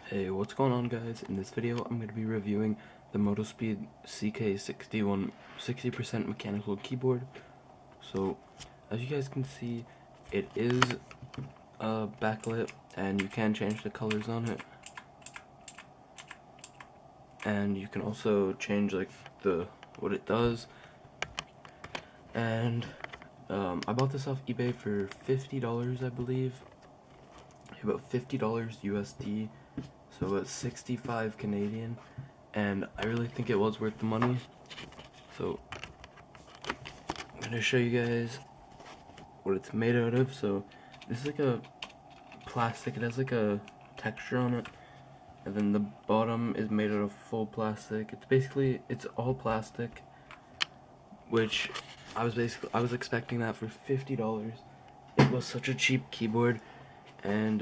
Hey, what's going on, guys? In this video I'm going to be reviewing the Motospeed CK61 60% mechanical keyboard. So as you guys can see, it is backlit and you can change the colors on it, and you can also change like what it does. And I bought this off eBay for $50, I believe, about $50 USD, so about 65 Canadian, and I really think it was worth the money. So I'm gonna show you guys what it's made out of. So this is like a plastic, it has like a texture on it, and then the bottom is made out of full plastic. It's all plastic, which I was expecting that for $50. It was such a cheap keyboard, and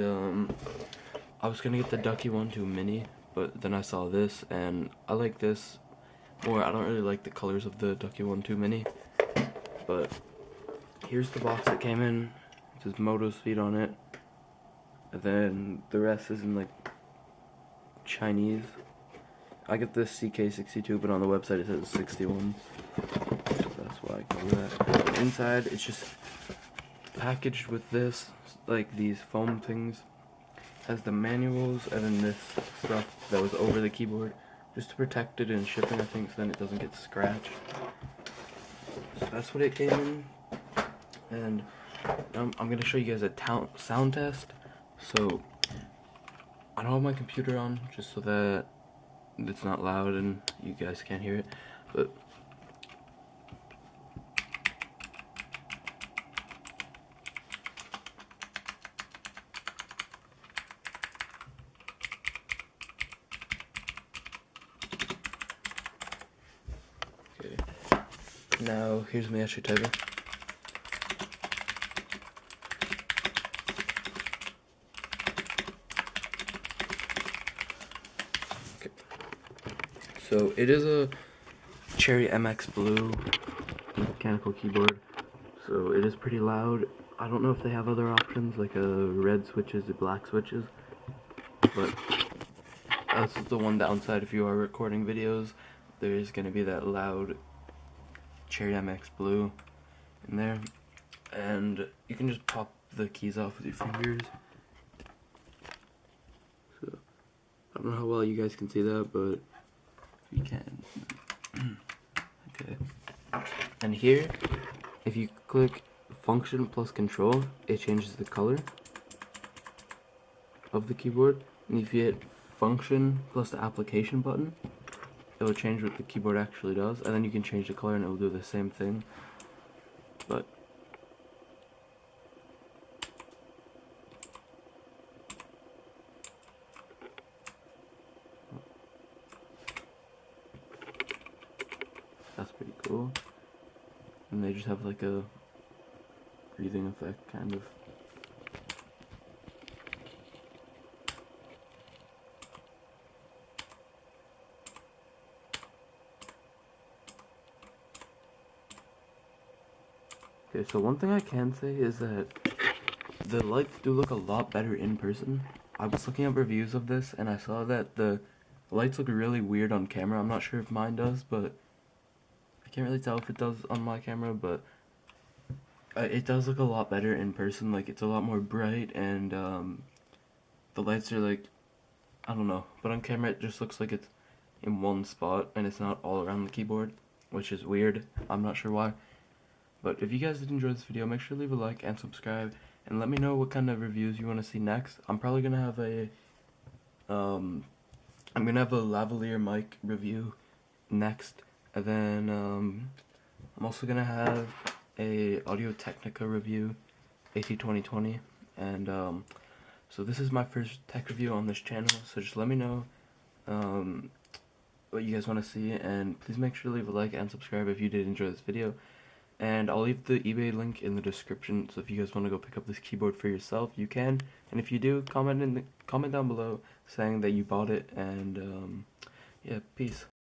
I was gonna get the Ducky 1-2 Mini, but then I saw this and I like this more. I don't really like the colors of the Ducky 1-2 Mini, but here's the box that came in. It says Motospeed on it, and then the rest is in like Chinese. I get this CK62, but on the website it says 61, so that's why I got that. Inside, it's just packaged with this, like these foam things. It has the manuals and then this stuff that was over the keyboard, just to protect it in shipping, I think, so then it doesn't get scratched. So that's what it came in. And I'm gonna show you guys a sound test. So I don't have my computer on, just so that it's not loud and you guys can't hear it, but okay. Now here's me actually typing. So it is a Cherry MX Blue mechanical keyboard, so it is pretty loud. I don't know if they have other options like red switches or black switches, but that's the one downside. If you are recording videos, there is going to be that loud Cherry MX Blue in there, and you can just pop the keys off with your fingers. So I don't know how well you guys can see that, but you can. Okay. And here, if you click function plus control, it changes the color of the keyboard. And if you hit function plus the application button, it will change what the keyboard actually does. And then you can change the color and it will do the same thing. But that's pretty cool. And they just have like a breathing effect, kind of. Okay, so one thing I can say is that the lights do look a lot better in person. I was looking at reviews of this and I saw that the lights look really weird on camera. I'm not sure if mine does, but I can't really tell if it does on my camera, but it does look a lot better in person. Like, it's a lot more bright, and the lights are like, I don't know, but on camera it just looks like it's in one spot and it's not all around the keyboard, which is weird. I'm not sure why. But if you guys did enjoy this video, make sure to leave a like and subscribe, and let me know what kind of reviews you want to see next. I'm probably gonna have a lavalier mic review next, and then I'm also gonna have a Audio Technica review, AT2020, and so this is my first tech review on this channel. So just let me know what you guys want to see, and please make sure to leave a like and subscribe if you did enjoy this video. And I'll leave the eBay link in the description, so if you guys want to go pick up this keyboard for yourself, you can. And if you do, comment down below saying that you bought it, and yeah, peace.